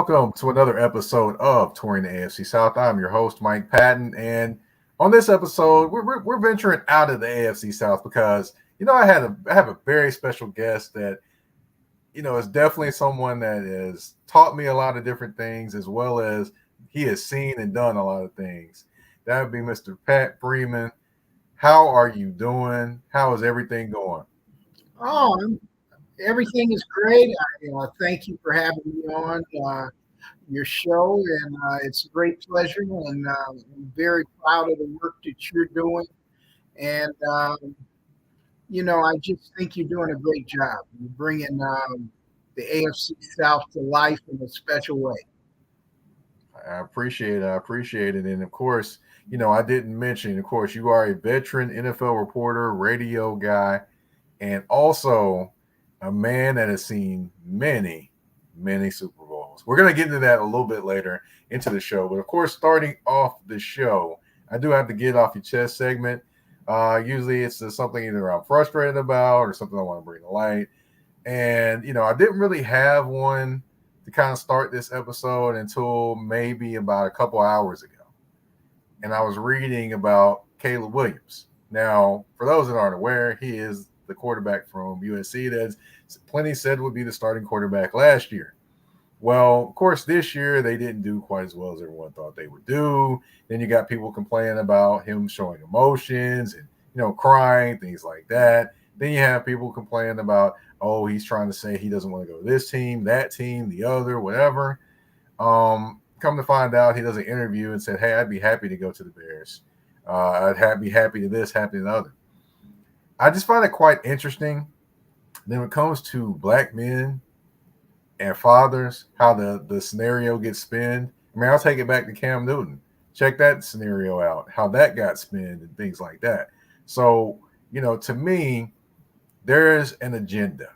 welcome to another episode of Touring the AFC South. I'm your host, Mike Patton, and on this episode, we're venturing out of the AFC South because I have a very special guest that is definitely someone that has taught me a lot of different things, as well as he has seen and done a lot of things. That would be Mr. Pat Freeman. How are you doing? How is everything going? Oh, everything is great. I thank you for having me on your show, and it's a great pleasure. And I'm very proud of the work that you're doing. And I just think you're doing a great job. You're bringing the AFC South to life in a special way. I appreciate it. I appreciate it. And of course, I didn't mention, of course, you are a veteran NFL reporter, radio guy, and also a man that has seen many, many Super Bowls. We're going to get into that a little bit later into the show. But of course, starting off the show, I do have to get off your chest segment. Usually it's something either I'm frustrated about or something I want to bring to light. And, I didn't really have one to kind of start this episode until maybe about a couple hours ago. And I was reading about Caleb Williams. Now, for those that aren't aware, he is the quarterback from USC that plenty said would be the starting quarterback last year. Well, of course, this year they didn't do quite as well as everyone thought they would do. Then you got people complaining about him showing emotions and, crying, things like that. Then you have people complaining about, oh, he's trying to say he doesn't want to go to this team, that team, the other, whatever. Come to find out, he does an interview and said, hey, I'd be happy to go to the Bears. Be happy to this, happy to the other. I just find it quite interesting that when it comes to black men and fathers, how the scenario gets spinned. I mean, I'll take it back to Cam Newton. Check that scenario out, how that got spinned and things like that. So, to me, there is an agenda.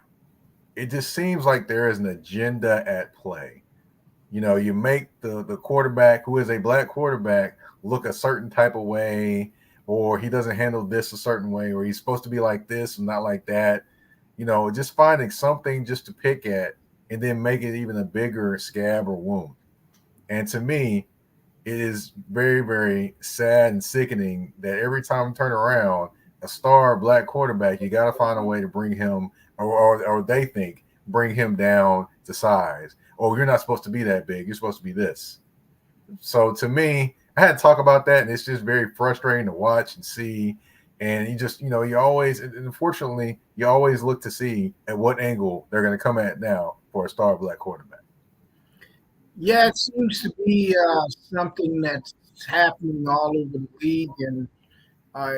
It just seems like there is an agenda at play. You make the quarterback, who is a black quarterback, look a certain type of way, or he doesn't handle this a certain way, or he's supposed to be like this and not like that. Just finding something just to pick at and then make it even a bigger scab or wound. And to me, it is very, very sad and sickening that every time you turn around, a star black quarterback, you got to find a way to bring him, or they think, bring him down to size. Oh, you're not supposed to be that big. You're supposed to be this. So to me, I had to talk about that, and it's just very frustrating to watch and see. And you just, you always, unfortunately, you always look to see at what angle they're going to come at now for a star black quarterback. Yeah, it seems to be something that's happening all over the league, and uh,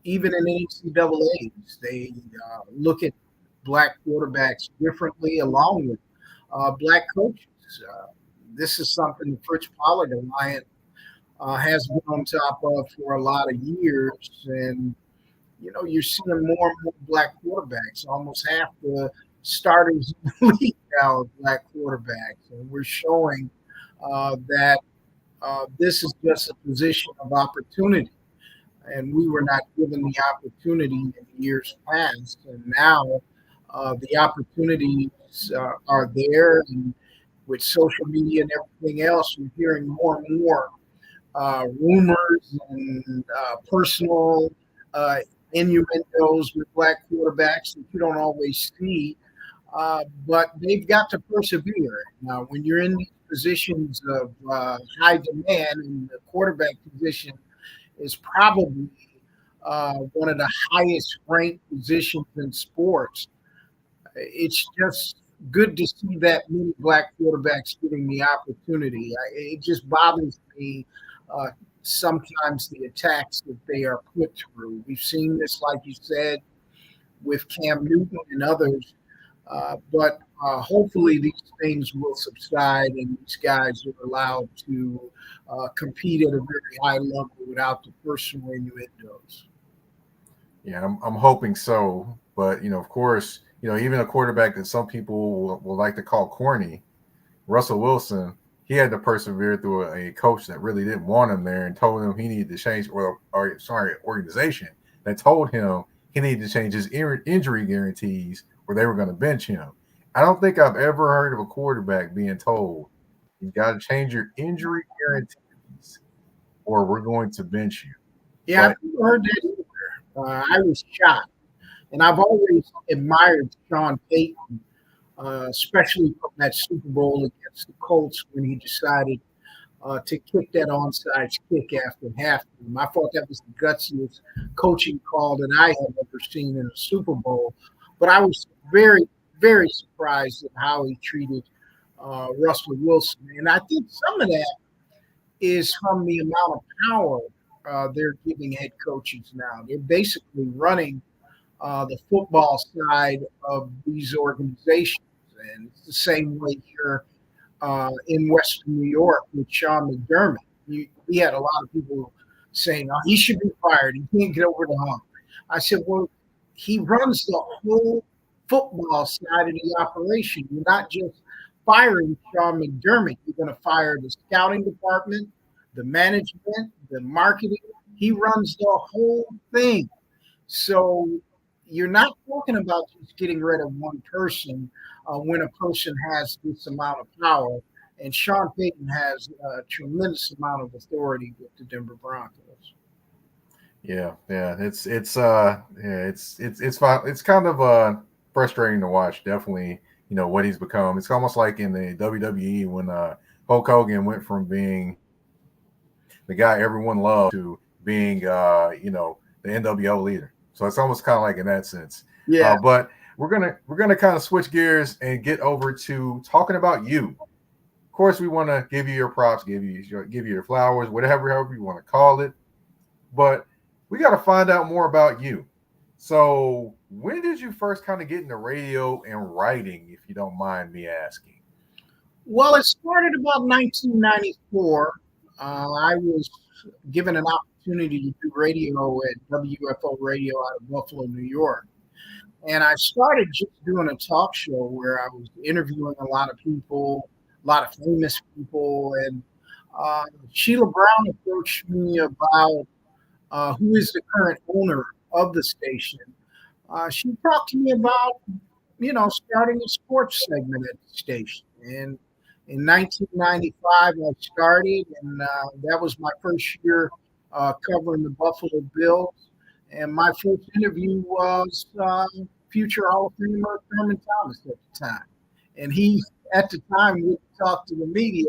even in NCAA's, they look at black quarterbacks differently, along with black coaches. This is something Fritz Pollard Alliance has been on top of for a lot of years, and you're seeing more and more black quarterbacks. Almost half the starters in the league now are black quarterbacks, and we're showing that this is just a position of opportunity, and we were not given the opportunity in years past, and now the opportunities are there, and with social media and everything else, you're hearing more and more rumors and personal innuendos with black quarterbacks that you don't always see, but they've got to persevere. Now, when you're in these positions of high demand, and the quarterback position is probably one of the highest ranked positions in sports, it's just good to see that many black quarterbacks getting the opportunity. It just bothers me uh, sometimes the attacks that they are put through. We've seen this, like you said, with Cam Newton and others, but hopefully these things will subside and these guys are allowed to compete at a very high level without the personal innuendos. Yeah, I'm hoping so. But, of course, even a quarterback that some people will like to call corny, Russell Wilson, he had to persevere through a coach that really didn't want him there and told him he needed to change, organization that told him he needed to change his injury guarantees or they were going to bench him. I don't think I've ever heard of a quarterback being told You got to change your injury guarantees, or we're going to bench you. Yeah, I've But never heard that either. I was shocked, and I've always admired Sean Payton, especially from that Super Bowl against the Colts when he decided to kick that onside kick after halftime. I thought that was the gutsiest coaching call that I had ever seen in a Super Bowl. But I was very, very surprised at how he treated Russell Wilson. And I think some of that is from the amount of power they're giving head coaches now. They're basically running the football side of these organizations. And it's the same way here in Western New York with Sean McDermott. He had a lot of people saying, oh, he should be fired. He can't get over the hump. I said, well, he runs the whole football side of the operation. You're not just firing Sean McDermott. You're going to fire the scouting department, the management, the marketing. He runs the whole thing. So you're not talking about just getting rid of one person when a person has this amount of power. And Sean Payton has a tremendous amount of authority with the Denver Broncos. yeah, it's fine. It's kind of frustrating to watch. Definitely, what he's become. It's almost like in the WWE when Hulk Hogan went from being the guy everyone loved to being the NWO leader. So it's almost kind of like in that sense. Yeah. But we're gonna kind of switch gears and get over to talking about you. Of course, we want to give you your props, give you your flowers, however you want to call it. But we got to find out more about you. So when did you first kind of get into radio and writing, if you don't mind me asking? Well, it started about 1994. I was given an opportunity to do radio at WFO Radio out of Buffalo, New York. And I started just doing a talk show where I was interviewing a lot of people, a lot of famous people. And Sheila Brown approached me about who is the current owner of the station. She talked to me about, starting a sports segment at the station. And in 1995, I started, and that was my first year covering the Buffalo Bills. And my first interview was future Hall of Famer Thurman Thomas at the time. And he, at the time, wouldn't talk to the media,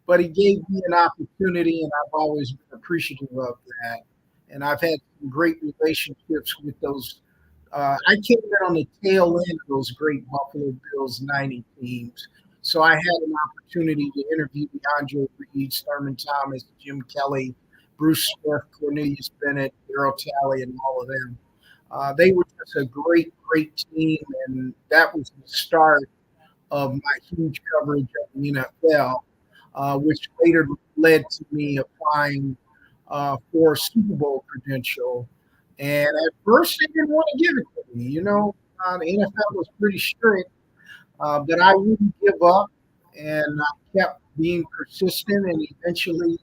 but he gave me an opportunity, and I've always been appreciative of that. And I've had some great relationships with those. I came in on the tail end of those great Buffalo Bills 90 teams. So I had an opportunity to interview DeAndre Reed, Thurman Thomas, Jim Kelly, Bruce Smith, Cornelius Bennett, Darryl Talley, and all of them. They were just a great, great team, and that was the start of my huge coverage of the NFL, which later led to me applying for a Super Bowl credential. And at first, they didn't want to give it to me. The NFL was pretty strict, but I wouldn't give up, and I kept being persistent, and eventually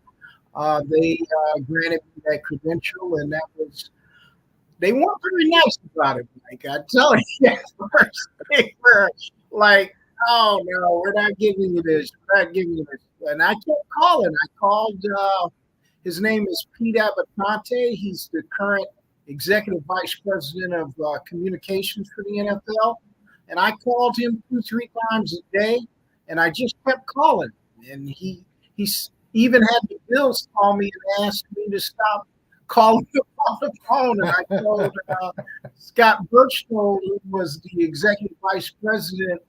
they granted me that credential, and that was. They weren't very nice about it, Mike. I tell you, at first they were like, "Oh no, we're not giving you this. We're not giving you this." And I kept calling. I called. His name is Pete Abitante. He's the current executive vice president of communications for the NFL. And I called him 2-3 times a day, and I just kept calling. And he even had the Bills call me and ask me to stop calling him on the phone. And I told Scott Birchnold, who was the executive vice president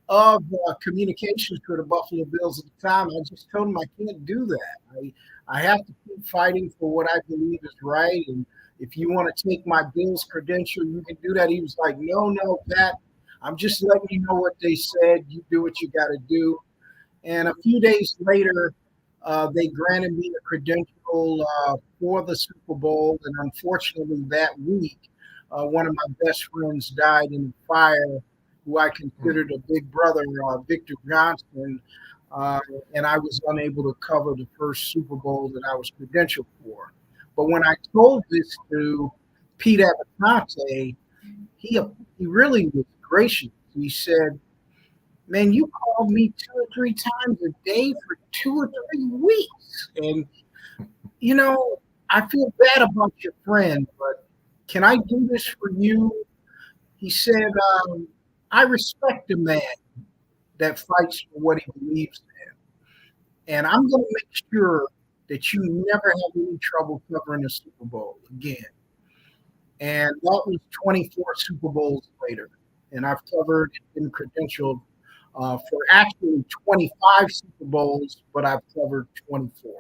of communications for the Buffalo Bills at the time, I just told him I can't do that. I have to keep fighting for what I believe is right. And if you want to take my Bills credential, you can do that. He was like, no, Pat, I'm just letting you know what they said. You do what you got to do. And a few days later, they granted me a credential for the Super Bowl. And unfortunately, that week, one of my best friends died in a fire, who I considered a big brother, Victor Johnson. And I was unable to cover the first Super Bowl that I was credentialed for. But when I told this to Pete Abitante, he really was gracious. He said, man, you called me 2 or 3 times a day for 2 or 3 weeks. And, you know, I feel bad about your friend, but can I do this for you? He said, I respect a man that fights for what he believes in. And I'm going to make sure that you never have any trouble covering a Super Bowl again. And that was 24 Super Bowls later. And I've covered and credentialed for actually 25 Super Bowls, but I've covered 24.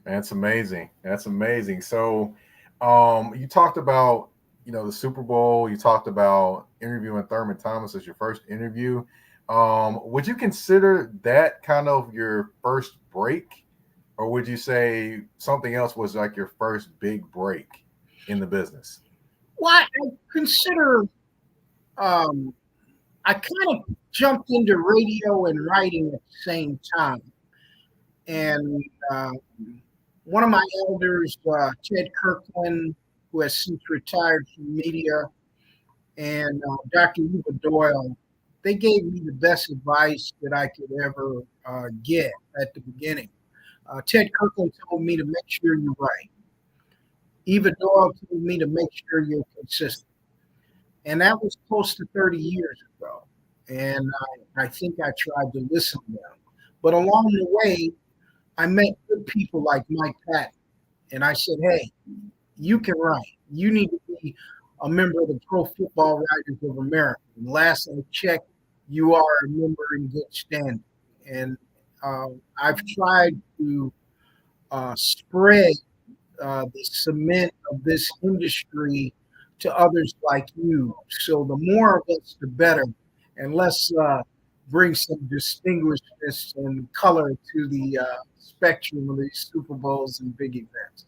That's amazing. That's amazing. So, you talked about, the Super Bowl. You talked about interviewing Thurman Thomas as your first interview. Would you consider that kind of your first break, or would you say something else was like your first big break in the business? Well, I consider um, I kind of jumped into radio and writing at the same time. And one of my elders, Ted Kirkland, who has since retired from media, and Dr. Eva Doyle, they gave me the best advice that I could ever get at the beginning. Ted Kirkland told me to make sure you're right. Eva Doyle told me to make sure you're consistent. And that was close to 30 years ago. And I think I tried to listen to them. But along the way, I met good people like Mike Patton. And I said, hey, you can write. You need to be a member of the Pro Football Writers of America. And last I checked, you are a member in good standing. And I've tried to spread the cement of this industry to others like you. So the more of us, the better. And let's bring some distinguishedness and color to the spectrum of these Super Bowls and big events.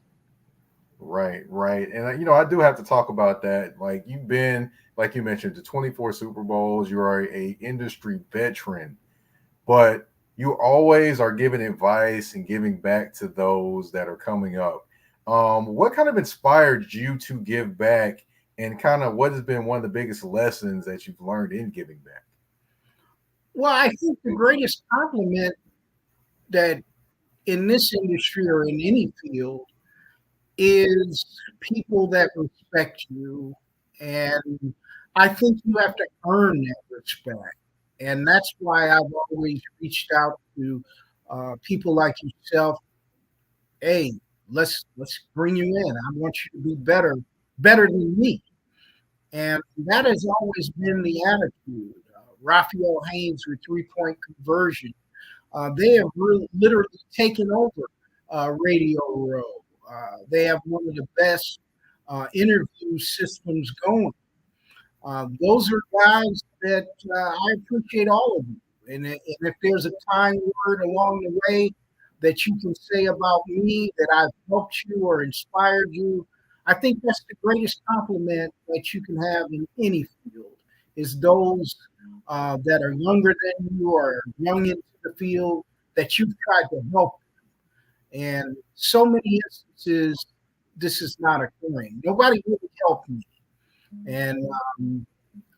Right, right. And I do have to talk about that. Like you've been, like you mentioned, to 24 Super Bowls. You are a industry veteran, but you always are giving advice and giving back to those that are coming up. What kind of inspired you to give back, and kind of what has been one of the biggest lessons that you've learned in giving back? Well, I think the greatest compliment that in this industry or in any field is people that respect you. And I think you have to earn that respect. And that's why I've always reached out to people like yourself. Hey, let's bring you in. I want you to be better than me. And that has always been the attitude. Raphael Haynes with 3 point conversion. They have literally taken over Radio Row. They have one of the best interview systems going. Those are guys that I appreciate all of you. And if there's a kind word along the way that you can say about me that I've helped you or inspired you, I think that's the greatest compliment that you can have in any field is those that are younger than you or young into the field that you've tried to help. And so many instances, this is not occurring. Nobody really helped me. And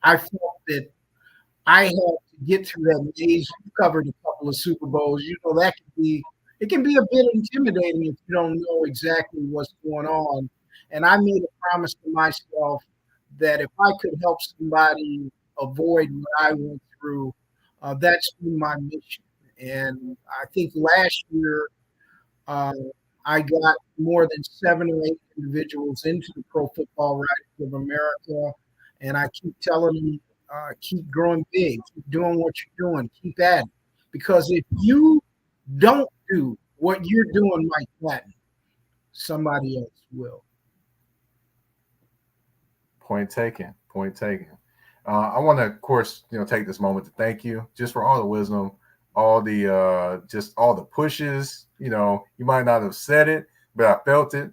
I felt that I had to get through that maze. You covered a couple of Super Bowls. You know, it can be a bit intimidating if you don't know exactly what's going on. And I made a promise to myself that if I could help somebody avoid what I went through, that's been my mission. And I think last year, uh, I got more than 7 or 8 individuals into the Pro Football Writers of America, and I keep telling them, keep growing big, keep doing what you're doing, keep at it. Because if you don't do what you're doing, Mike Patton, somebody else will. Point taken. Point taken. I want to, of course, take this moment to thank you just for all the wisdom, all the just all the pushes. You might not have said it, but I felt it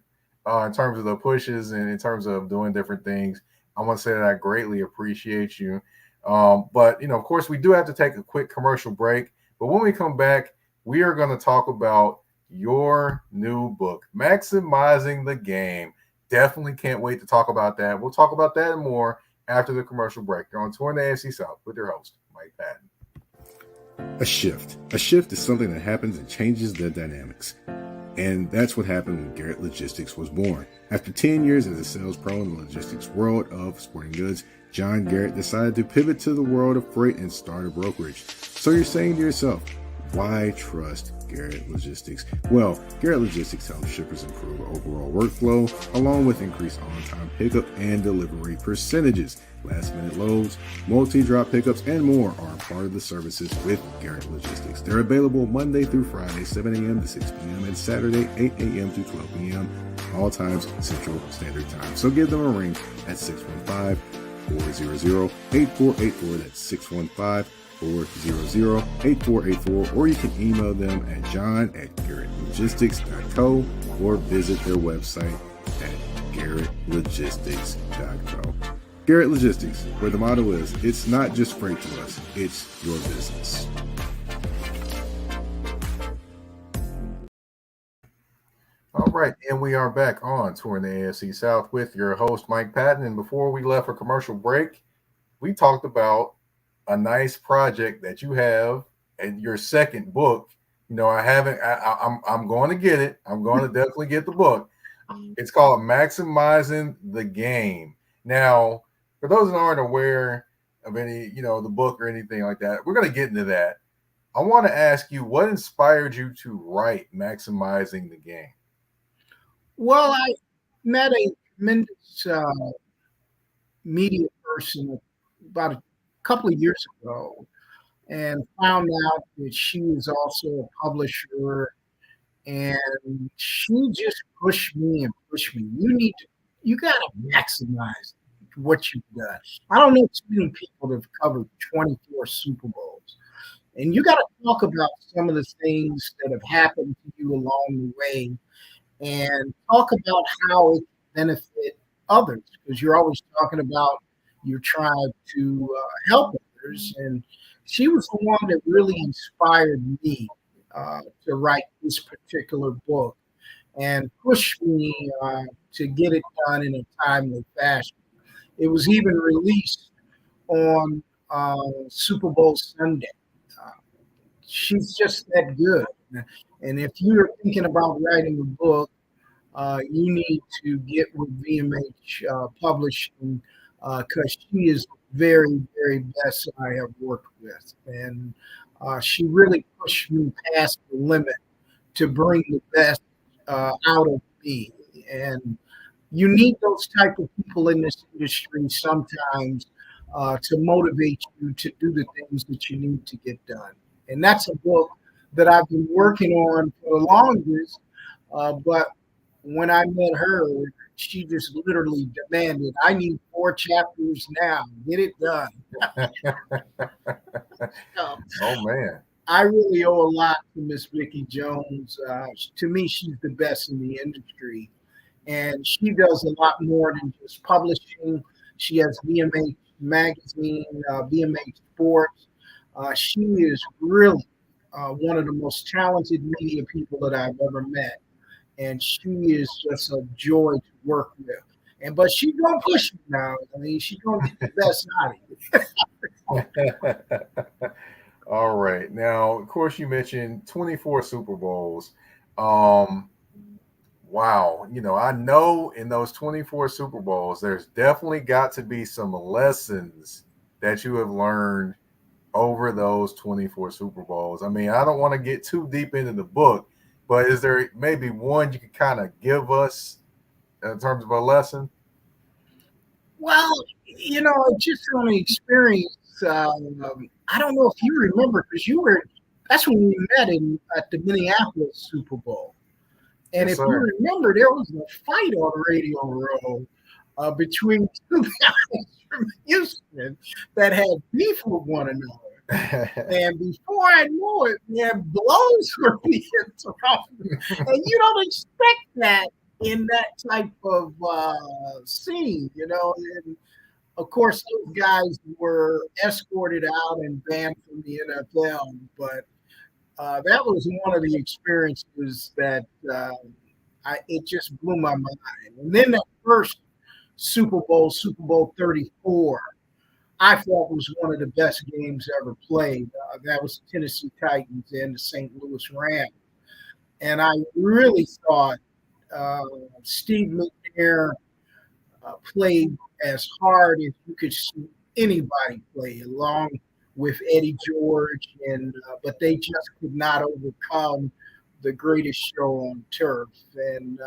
in terms of the pushes and in terms of doing different things. I want to say that I greatly appreciate you. But of course, we do have to take a quick commercial break. But when we come back, we are going to talk about your new book, Maximizing the Game. Definitely can't wait to talk about that. We'll talk about that and more after the commercial break. You're on Tour in the AFC South with your host, Mike Patton. A shift. A shift is something that happens and changes the dynamics. And that's what happened when Garrett Logistics was born. After 10 years as a sales pro in the logistics world of sporting goods, John Garrett decided to pivot to the world of freight and start a brokerage. So you're saying to yourself, why trust Garrett Logistics? Well, Garrett Logistics helps shippers improve overall workflow, along with increased on-time pickup and delivery percentages. Last-minute loads, multi-drop pickups, and more are part of the services with Garrett Logistics. They're available Monday through Friday, 7 a.m. to 6 p.m., and Saturday, 8 a.m. to 12 p.m., all times Central Standard Time. So give them a ring at 615-400-8484. That's 615-400-8484, or you can email them at john@garrettlogistics.co or visit their website at garrettlogistics.co. Garrett Logistics, where the motto is, it's not just freight to us, it's your business. All right, and we are back on Touring the AFC South with your host, Mike Patton. And before we left for commercial break, we talked about a nice project that you have and your second book. You know, I'm going to get it. I'm going to definitely get the book. It's called Maximizing the Game. Now, for those that aren't aware of any, the book or anything like that, we're going to get into that. I want to ask you, what inspired you to write Maximizing the Game? Well, I met a tremendous media person about a couple of years ago and found out that she is also a publisher, and she just pushed me. You got to maximize what you've done. I don't know too many people that have covered 24 Super Bowls, and you got to talk about some of the things that have happened to you along the way and talk about how it can benefit others, because you're always talking about you're trying to help others. And she was the one that really inspired me to write this particular book and pushed me to get it done in a timely fashion. It was even released on Super Bowl Sunday. She's just that good. And if you're thinking about writing a book, you need to get with VMH Publishing, because she is the very, very best I have worked with. And she really pushed me past the limit to bring the best out of me. And you need those type of people in this industry sometimes to motivate you to do the things that you need to get done. And that's a book that I've been working on for the longest. But when I met her, she just literally demanded, I need 4 chapters now. Get it done. Oh, man. I really owe a lot to Miss Vicki Jones. To me, she's the best in the industry. And she does a lot more than just publishing. She has VMH Magazine, VMH Sports. She is really one of the most talented media people that I've ever met. And she is just a joy to work with. But she's going to push me now. I mean, she's going to get the best out of you. All right. Now, of course, you mentioned 24 Super Bowls. Wow. I know in those 24 Super Bowls, there's definitely got to be some lessons that you have learned over those 24 Super Bowls. I mean, I don't want to get too deep into the book, but is there maybe one you could kind of give us in terms of a lesson? Well, just on the experience, I don't know if you remember, because that's when we met at the Minneapolis Super Bowl. And Yes, if sir. you remember, there was a fight on Radio Row between two guys from Houston that had beef with one another. And before I knew it, blows were being thrown. And you don't expect that in that type of scene, And of course, those guys were escorted out and banned from the NFL. But that was one of the experiences that it just blew my mind. And then that first Super Bowl 34, I thought was one of the best games ever played. That was the Tennessee Titans and the St. Louis Rams. And I really thought uh, Steve McNair played as hard as you could see anybody play, along with Eddie George, and but they just could not overcome the greatest show on turf. And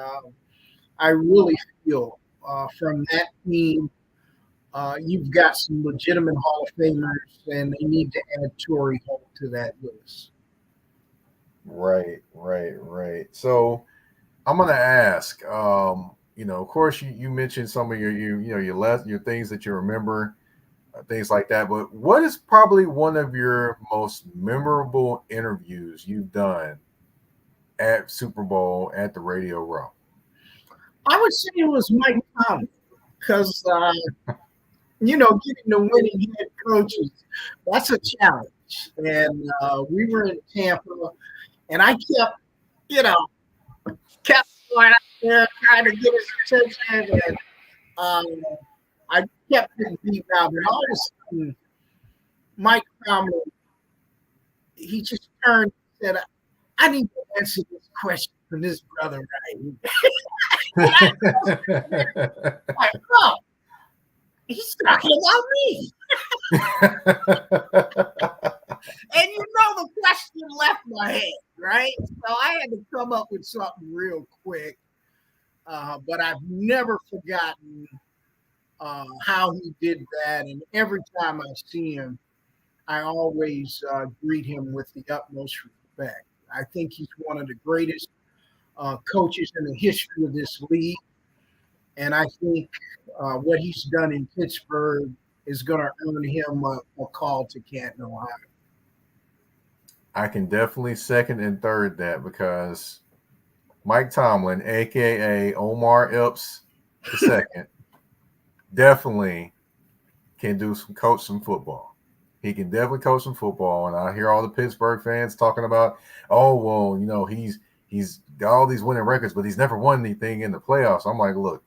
I really feel from that team, you've got some legitimate Hall of Famers, and they need to add Torrey Holt to that list. Right. So I'm gonna ask. Of course, you mentioned some of your things that you remember, things like that. But what is probably one of your most memorable interviews you've done at Super Bowl at the Radio Row? I would say it was Mike Tomlin because getting the winning head coaches, that's a challenge. And we were in Tampa, and I you know, kept going out there trying to get his attention, and I kept getting beat down. But all of a sudden, Mike Tomlin, he just turned and said, "I need to answer this question from this brother right here." Like, oh, he's talking about me. And the question left my head, right? So I had to come up with something real quick. But I've never forgotten how he did that. And every time I see him, I always greet him with the utmost respect. I think he's one of the greatest coaches in the history of this league. And I think what he's done in Pittsburgh is going to earn him a call to Canton, Ohio. I can definitely second and third that because Mike Tomlin, aka Omar Epps II, definitely can coach some football. He can definitely coach some football. And I hear all the Pittsburgh fans talking about, oh, well, he's got all these winning records, but he's never won anything in the playoffs. I'm like, look,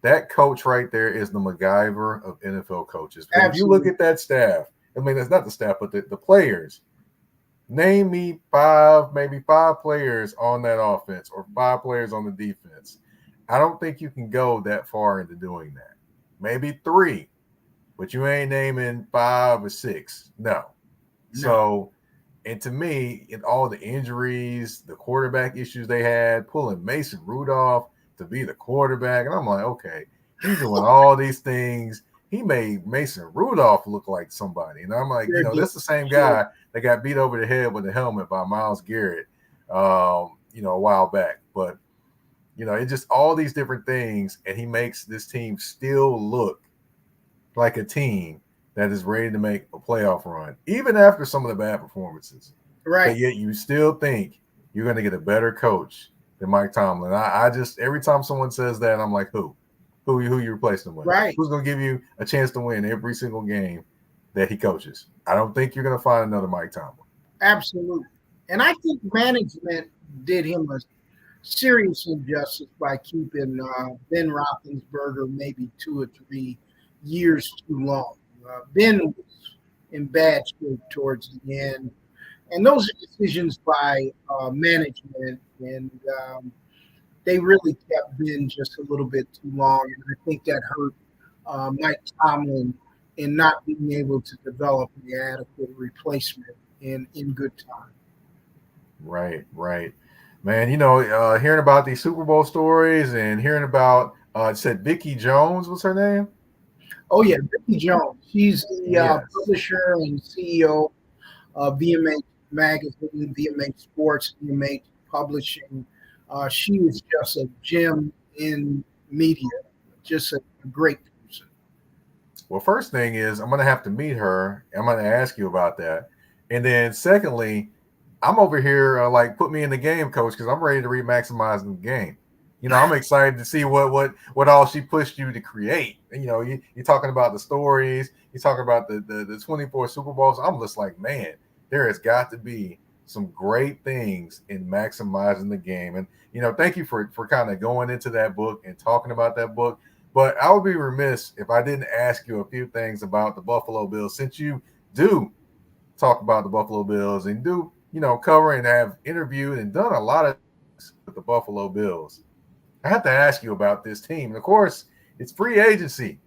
that coach right there is the MacGyver of NFL coaches. If you look at that staff, I mean, that's not the staff, but the players. Name me maybe five players on that offense or five players on the defense. I don't think you can go that far into doing that. Maybe three, but you ain't naming 5 or 6. No. So, and to me, in all the injuries, the quarterback issues they had, pulling Mason Rudolph to be the quarterback, and I'm like, okay, he's doing all these things. He made Mason Rudolph look like somebody. And I'm like, that's the same guy that got beat over the head with a helmet by Myles Garrett, a while back. But, it's just all these different things. And he makes this team still look like a team that is ready to make a playoff run, even after some of the bad performances. Right. But yet you still think you're going to get a better coach than Mike Tomlin. I just, every time someone says that, I'm like, who you replacing him with? Right. Who's going to give you a chance to win every single game that he coaches? I don't think you're going to find another Mike Tomlin. Absolutely. And I think management did him a serious injustice by keeping Ben Roethlisberger maybe 2 or 3 years too long. Ben was in bad shape towards the end. And those are decisions by management. And they really kept Ben just a little bit too long. And I think that hurt Mike Tomlin in not being able to develop the adequate replacement in good time. Right. Man, hearing about these Super Bowl stories and hearing about, it said Vicki Jones was her name? Oh, yeah, Vicki Jones. She's the publisher and CEO of VMA Magazine, VMA Sports, VMA Publishing. She is just a gem in media, just a great person. Well, first thing is I'm going to have to meet her. I'm going to ask you about that. And then secondly, I'm over here put me in the game, coach, because I'm ready to re-maximize the game. I'm excited to see what all she pushed you to create. And, you're talking about the stories. You're talking about the 24 Super Bowls. I'm just like, man, there has got to be some great things in maximizing the game. And, thank you for kind of going into that book and talking about that book. But I would be remiss if I didn't ask you a few things about the Buffalo Bills, since you do talk about the Buffalo Bills and do, cover and have interviewed and done a lot of things with the Buffalo Bills. I have to ask you about this team. And of course, it's free agency.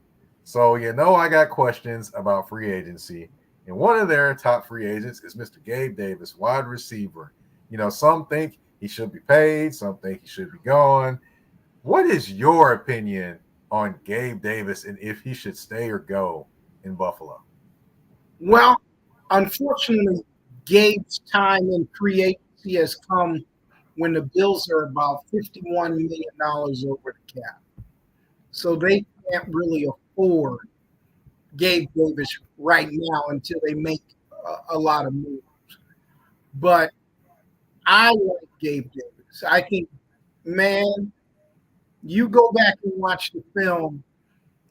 So, I got questions about free agency. And one of their top free agents is Mr. Gabe Davis, wide receiver. Some think he should be paid, some think he should be gone. What is your opinion on Gabe Davis and if he should stay or go in Buffalo? Well, unfortunately, Gabe's time in free agency has come when the Bills are about $51 million over the cap. So they can't really afford Gabe Davis right now until they make a lot of moves. But I like Gabe Davis. I think, man, you go back and watch the film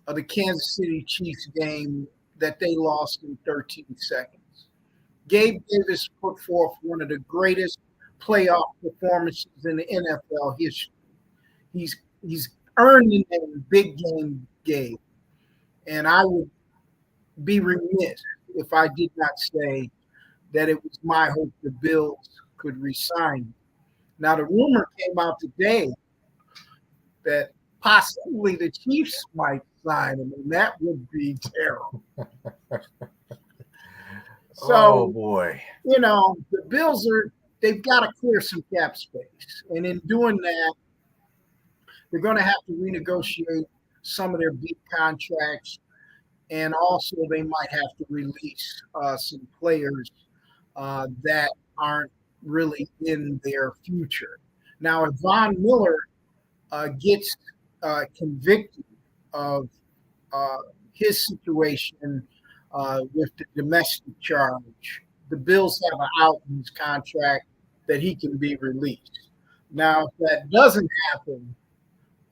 of the Kansas City Chiefs game that they lost in 13 seconds. Gabe Davis put forth one of the greatest playoff performances in the NFL history. He's earned the name Big Game Gabe. And I would be remiss if I did not say that it was my hope the Bills could resign him. Now, the rumor came out today that possibly the Chiefs might sign him, and that would be terrible. So, oh, boy. The Bills they've got to clear some cap space. And in doing that, they're going to have to renegotiate some of their big contracts. And also they might have to release some players that aren't really in their future. Now, if Von Miller gets convicted of his situation with the domestic charge, the Bills have an out in his contract that he can be released. Now, if that doesn't happen,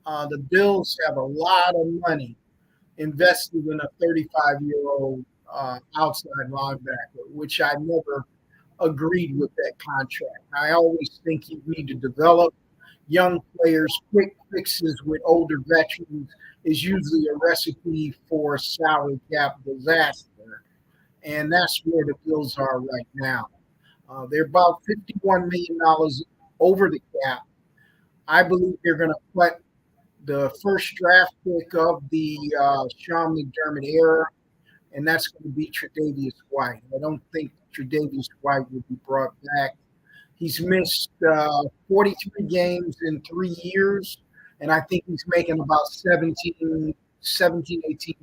the Bills have a lot of money invested in a 35-year-old outside linebacker, which I never agreed with that contract. I always think you need to develop young players. Quick fixes with older veterans is usually a recipe for salary cap disaster. And that's where the Bills are right now. They're about $51 million over the cap. I believe they're going to cut the first draft pick of the Sean McDermott era, and that's going to be Tre'Davious White. I don't think Tre'Davious White will be brought back. He's missed 43 games in 3 years, and I think he's making about $18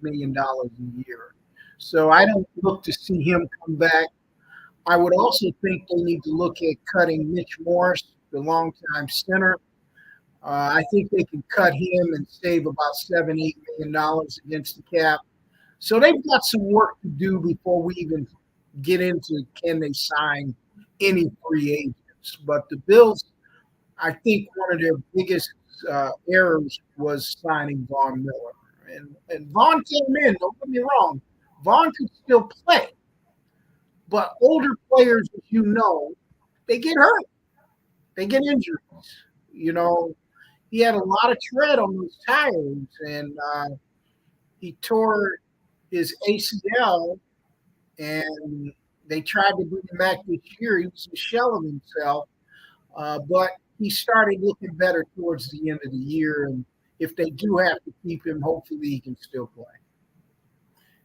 million a year. So I don't look to see him come back. I would also think they need to look at cutting Mitch Morse, the longtime center. I think they can cut him and save about $7-8 million against the cap. So they've got some work to do before we even get into can they sign any free agents. But the Bills, I think one of their biggest errors was signing Von Miller. And Von came in, don't get me wrong, Von could still play. But older players, as you know, they get hurt. They get injuries. He had a lot of tread on those tires, and he tore his ACL, and they tried to bring him back this year. He was a shell of himself, but he started looking better towards the end of the year, and if they do have to keep him, hopefully he can still play.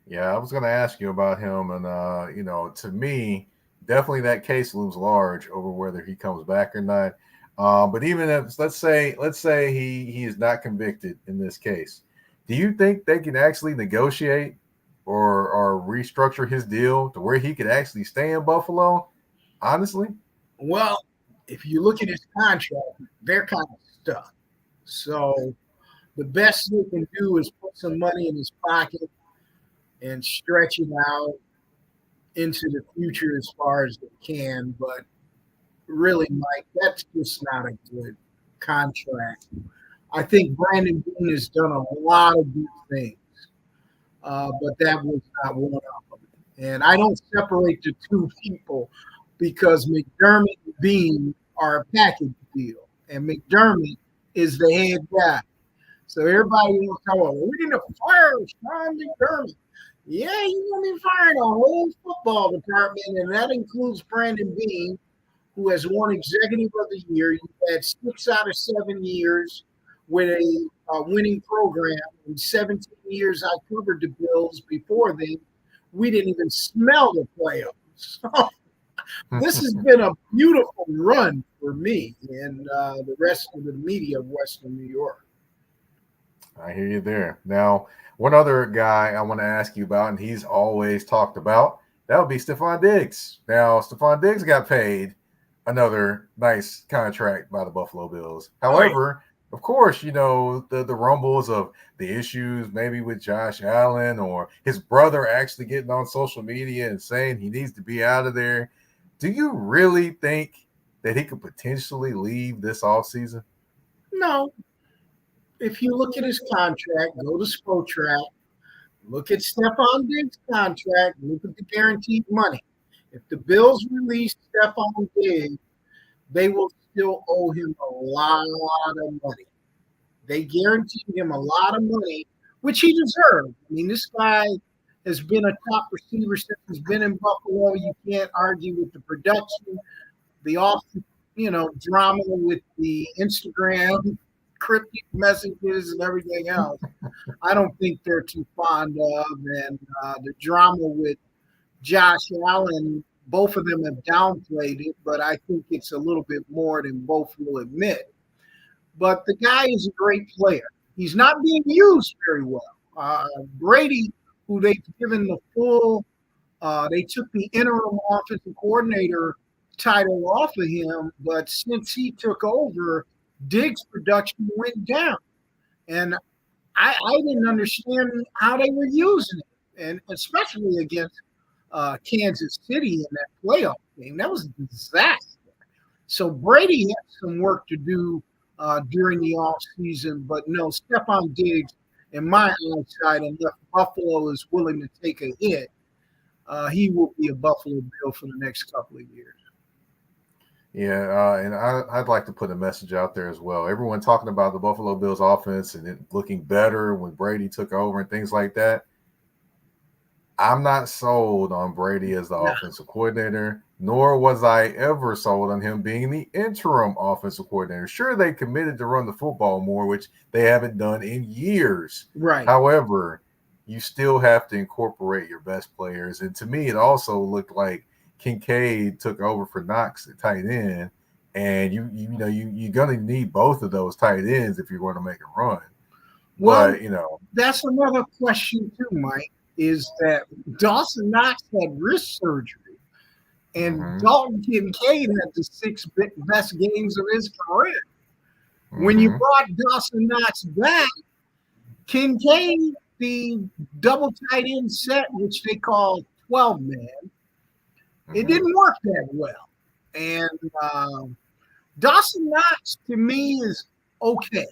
Yeah, I was going to ask you about him, and to me, definitely that case looms large over whether he comes back or not. But even if let's say he is not convicted in this case, do you think they can actually negotiate or restructure his deal to where he could actually stay in Buffalo? Honestly, well, if you look at his contract, they're kind of stuck. So the best they can do is put some money in his pocket and stretch it out into the future as far as they can. But really, Mike, that's just not a good contract. I think Brandon Beane has done a lot of good things, but that was not one of them. And I don't separate the two people because McDermott and Beane are a package deal, and McDermott is the head guy. So everybody was talking about, we need to fire Sean McDermott. Yeah, you're going to be firing a whole football department, and that includes Brandon Beane, who has won Executive of the Year. You had 6 out of 7 years with a winning program. In 17 years I covered the Bills before then, we didn't even smell the playoffs. This has been a beautiful run for me and the rest of the media of Western New York. I hear you there. Now, one other guy I want to ask you about, and he's always talked about, that would be Stephon Diggs. Now, Stephon Diggs got paid another nice contract by the Buffalo Bills. However, of course, you know, the rumbles of the issues maybe with Josh Allen or his brother actually getting on social media and saying he needs to be out of there. Do you really think that he could potentially leave this offseason? No. If you look at his contract, go to Spotrac, look at Stephon Diggs' contract, look at the guaranteed money. If the Bills release Stephon Diggs, they will still owe him a lot of money. They guaranteed him a lot of money, which he deserved. I mean, this guy has been a top receiver since he's been in Buffalo. You can't argue with the production, the off, drama with the Instagram cryptic messages and everything else. I don't think they're too fond of, and the drama with Josh Allen, both of them have downplayed it, but I think it's a little bit more than both will admit. But the guy is a great player. He's not being used very well. Brady, who they've given the full, they took the interim offensive coordinator title off of him, but since he took over, Diggs' production went down. And I didn't understand how they were using it, and especially against Kansas City in that playoff game. That was a disaster. So Brady has some work to do during the offseason, but no, Stephon Diggs, in my eyesight, unless Buffalo is willing to take a hit, he will be a Buffalo Bill for the next couple of years. Yeah, and I'd like to put a message out there as well. Everyone talking about the Buffalo Bills offense and it looking better when Brady took over and things like that. I'm not sold on Brady as the offensive coordinator, nor was I ever sold on him being the interim offensive coordinator. Sure, they committed to run the football more, which they haven't done in years. Right. However, you still have to incorporate your best players. And to me, it also looked like Kincaid took over for Knox at tight end, and you're gonna need both of those tight ends if you're going to make a run. Well, but that's another question too, Mike. Is that Dawson Knox had wrist surgery, and Dalton Kincaid had the 6 best games of his career. When you brought Dawson Knox back, Kincaid, the double tight end set, which they call 12-man, it didn't work that well. And Dawson Knox, to me, is okay.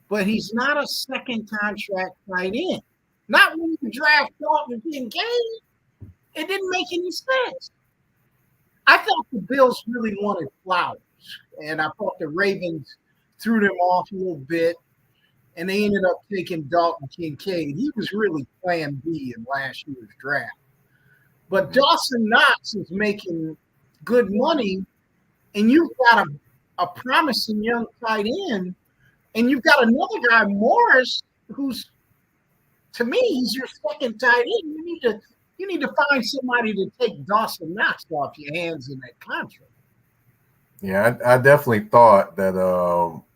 But he's not a second contract tight end. Not when you draft Dalton Kincaid. It didn't make any sense. I thought the Bills really wanted Flowers. And I thought the Ravens threw them off a little bit. And they ended up taking Dalton Kincaid. He was really plan B in last year's draft. But Dawson Knox is making good money, and you've got a promising young tight end, and you've got another guy, Morris, who's, to me, he's your second tight end. You need to find somebody to take Dawson Knox off your hands in that contract. Yeah, I definitely thought that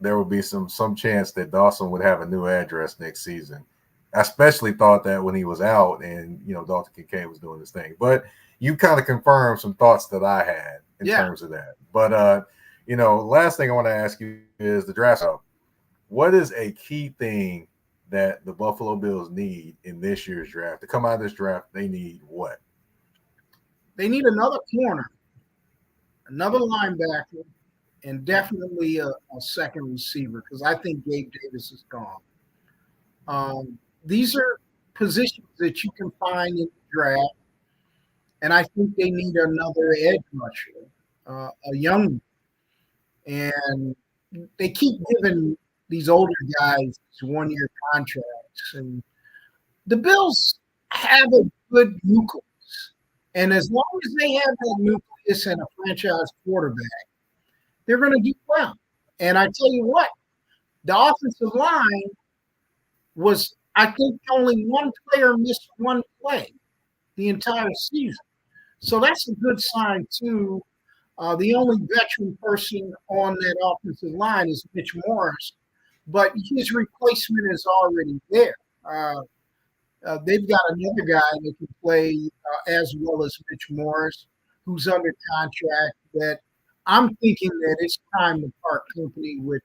there would be some chance that Dawson would have a new address next season. I especially thought that when he was out and, Dalton Kincaid was doing his thing. But you kind of confirmed some thoughts that I had in terms of that. But, last thing I want to ask you is the draft. What is a key thing that the Buffalo Bills need in this year's draft? To come out of this draft, they need what? They need another corner, another linebacker, and definitely a second receiver, because I think Gabe Davis is gone. These are positions that you can find in the draft, and I think they need another edge rusher, a young one. And they keep giving these older guys, 1-year contracts, and the Bills have a good nucleus. And as long as they have that nucleus and a franchise quarterback, they're going to do well. And I tell you what, the offensive line was, I think, only one player missed one play the entire season. So that's a good sign, too. The only veteran person on that offensive line is Mitch Morris, but his replacement is already there. They've got another guy that can play as well as Mitch Morris, who's under contract. That I'm thinking that it's time to part company with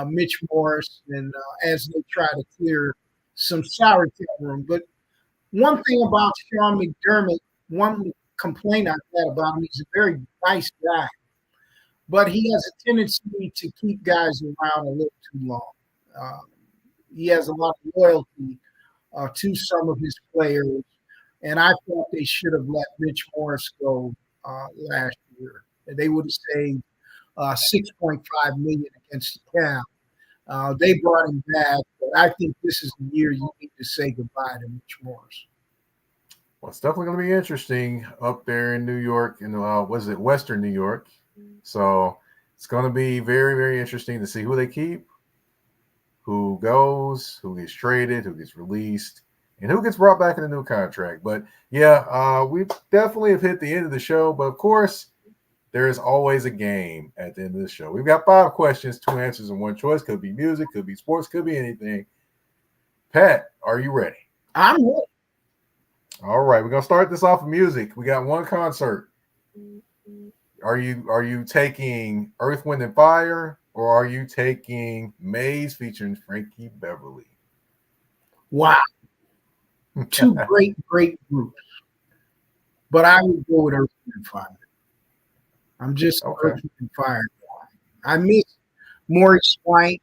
Mitch Morris, and as they try to clear some salary cap room. But one thing about Sean McDermott, one complaint I've had about him, he's a very nice guy, but he has a tendency to keep guys around a little too long. He has a lot of loyalty to some of his players, and I thought they should have let Mitch Morris go last year. They would have saved $6.5 million against the cap. They brought him back, but I think this is the year you need to say goodbye to Mitch Morris. Well, it's definitely going to be interesting up there in New York, in was it Western New York? So it's going to be very, very interesting to see who they keep, who goes, who gets traded, who gets released, and who gets brought back in a new contract. But yeah, we definitely have hit the end of the show. But of course, there is always a game at the end of the show. We've got 5 questions, 2 answers, and 1 choice. Could be music, could be sports, could be anything. Pat, are you ready? I'm ready. All right, we're gonna start this off with music. We got 1 concert. Are you taking Earth, Wind, and Fire, or are you taking Maze featuring Frankie Beverly? Wow. 2 great groups. But I would go with Earth, Wind, and Fire. I'm just an Earth, Wind, and Fire guy. I miss Maurice White.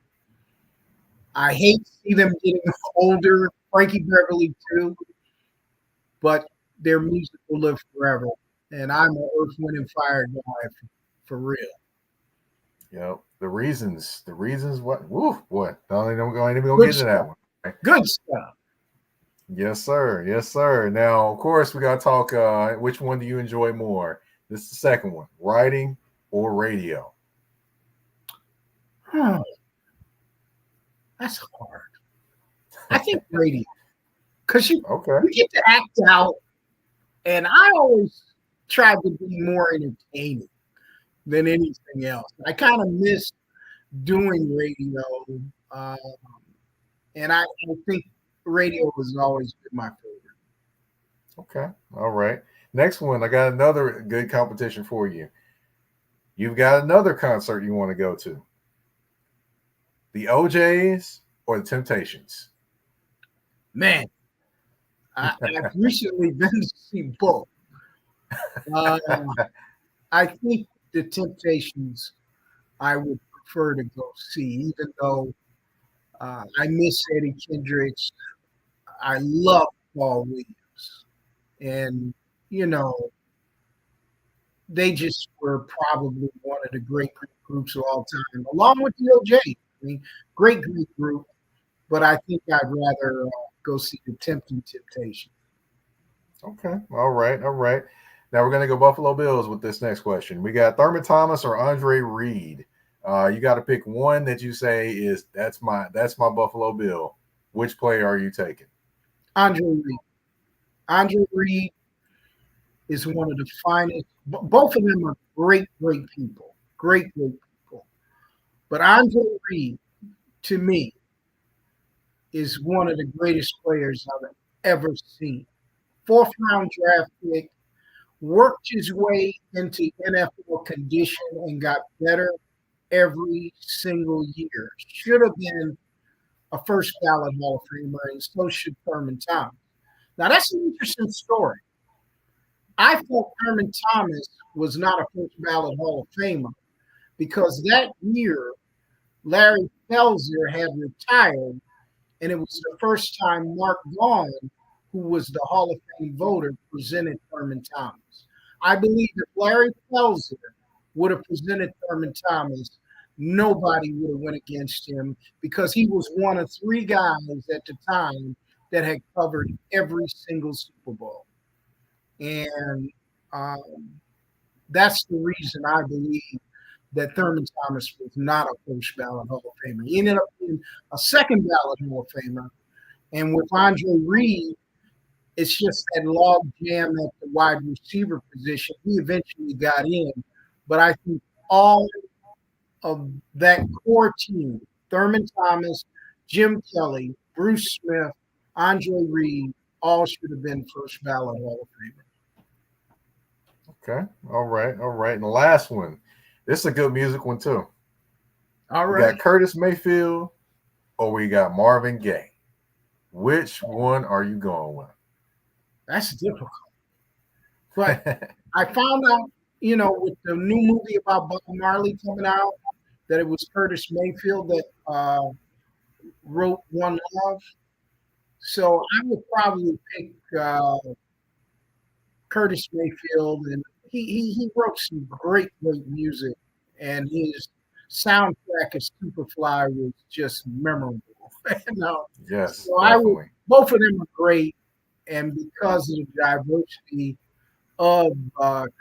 I hate to see them getting older. Frankie Beverly too. But their music will live forever. And I'm an Earth, Wind, and Fire guy for real. Yep. The reasons what? Woo, boy. Don't even go into that one. Okay. Good stuff. Yes, sir. Yes, sir. Now, of course, we got to talk. Which one do you enjoy more? This is the second one: writing or radio? That's hard. I think radio, because you Okay. get to act out, and I always try to be more entertaining than anything else. I kind of miss doing radio, and I think radio has always been my favorite. Okay. All right. Next one. I got another good competition for you. You've got another concert you want to go to. The OJs or the Temptations? Man, I've recently been to see both. I think the Temptations I would prefer to go see, even though I miss Eddie Kendricks. I love Paul Williams. And, they just were probably one of the great groups of all time, along with the OJ. I mean, great group, but I think I'd rather go see the Temptation. Okay. All right. Now we're going to go Buffalo Bills with this next question. We got Thurman Thomas or Andre Reed. You got to pick one that you say is that's my Buffalo Bill. Which player are you taking? Andre Reed. Andre Reed is one of the finest. Both of them are great people. Great people. But Andre Reed, to me, is one of the greatest players I've ever seen. 4th-round draft pick, worked his way into NFL condition and got better every single year. Should have been a first ballot Hall of Famer, and so should Thurman Thomas. Now, that's an interesting story. I thought Thurman Thomas was not a first ballot Hall of Famer because that year, Larry Pelzer had retired, and it was the first time Mark Vaughn, who was the Hall of Fame voter, presented Thurman Thomas. I believe if Larry Pelzer would have presented Thurman Thomas, nobody would have went against him because he was one of 3 guys at the time that had covered every single Super Bowl. And that's the reason I believe that Thurman Thomas was not a first ballot Hall of Famer. He ended up being a second ballot Hall of Famer. And with Andre Reed, it's just that log jam at the wide receiver position. He eventually got in. But I think all of that core team, Thurman Thomas, Jim Kelly, Bruce Smith, Andre Reed, all should have been first ballot Hall of Famer. Okay. All right. All right. And the last one. This is a good music one, too. All We right. got Curtis Mayfield or we got Marvin Gaye. Which one are you going with? That's difficult. But I found out, with the new movie about Bob Marley coming out, that it was Curtis Mayfield that wrote One Love. So I would probably pick Curtis Mayfield, and he wrote some great music, and his soundtrack of Superfly was just memorable. Yes, So I would. definitely. Both of them are great, and because of the diversity of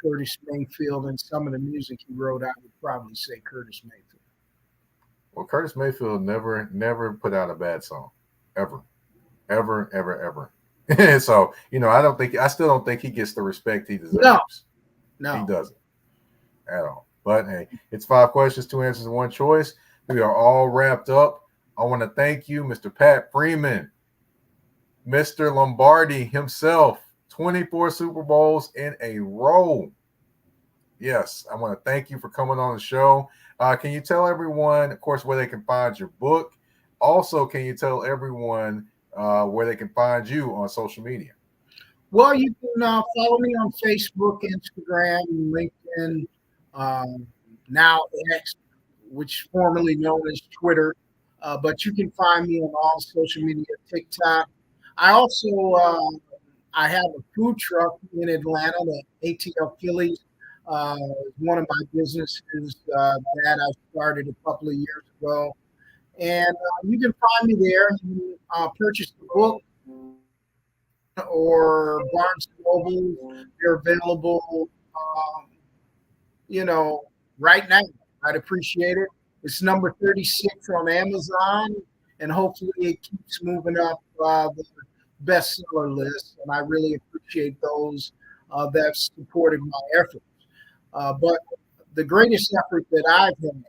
Curtis Mayfield and some of the music he wrote, I would probably say Curtis Mayfield. Well, Curtis Mayfield never put out a bad song. Ever. Ever, ever, ever. So, I still don't think he gets the respect he deserves. No. He doesn't at all. But hey, it's 5 questions, 2 answers, and 1 choice. We are all wrapped up. I want to thank you, Mr. Pat Freeman, Mr. Lombardi himself, 24 Super Bowls in a row. Yes, I want to thank you for coming on the show. Can you tell everyone, of course, where they can find your book? Also, can you tell everyone where they can find you on social media? Well, you can follow me on Facebook, Instagram, LinkedIn, now X, which formerly known as Twitter. But you can find me on all social media, TikTok. I also I have a food truck in Atlanta, the ATL Phillies. One of my businesses that I started a couple of years ago. And you can find me there. You can purchase the book or Barnes and Noble. They're available, right now. I'd appreciate it. It's number 36 on Amazon, and hopefully it keeps moving up the bestseller list. And I really appreciate those that supported my efforts. But the greatest effort that I've had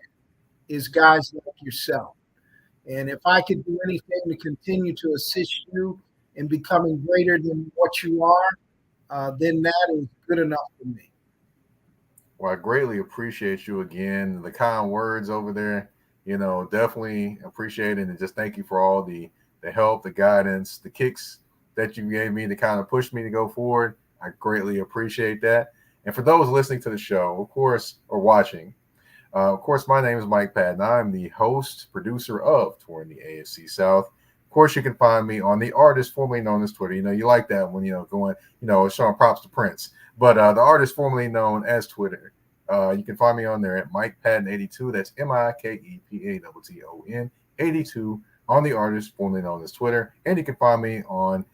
is guys like yourself. And if I could do anything to continue to assist you in becoming greater than what you are, then that is good enough for me. Well, I greatly appreciate you again. The kind words over there, definitely appreciate it. And just thank you for all the help, the guidance, the kicks that you gave me to kind of push me to go forward. I greatly appreciate that. And for those listening to the show, of course, or watching, of course, my name is Mike Patton. I'm the host, producer of Touring the AFC South. Of course, you can find me on the artist formerly known as Twitter. You like that when, going, showing props to Prince. But the artist formerly known as Twitter, you can find me on there at Mike Patton 82. That's MikePatton 82 on the artist formerly known as Twitter. And you can find me on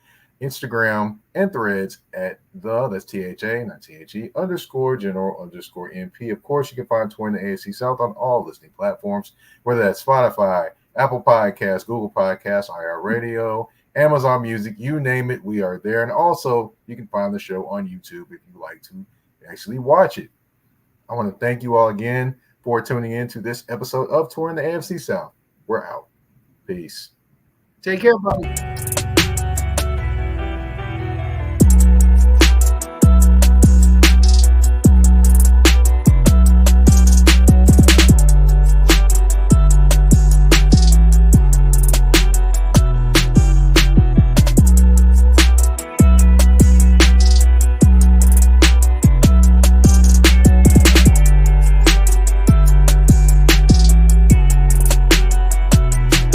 Instagram and Threads at that's THA, not THE, _general_MP. Of course, you can find Touring the AFC South on all listening platforms, whether that's Spotify, Apple Podcasts, Google Podcasts, iHeartRadio, Amazon Music, you name it, we are there. And also, you can find the show on YouTube if you like to actually watch it. I want to thank you all again for tuning in to this episode of Touring the AFC South. We're out. Peace. Take care, buddy.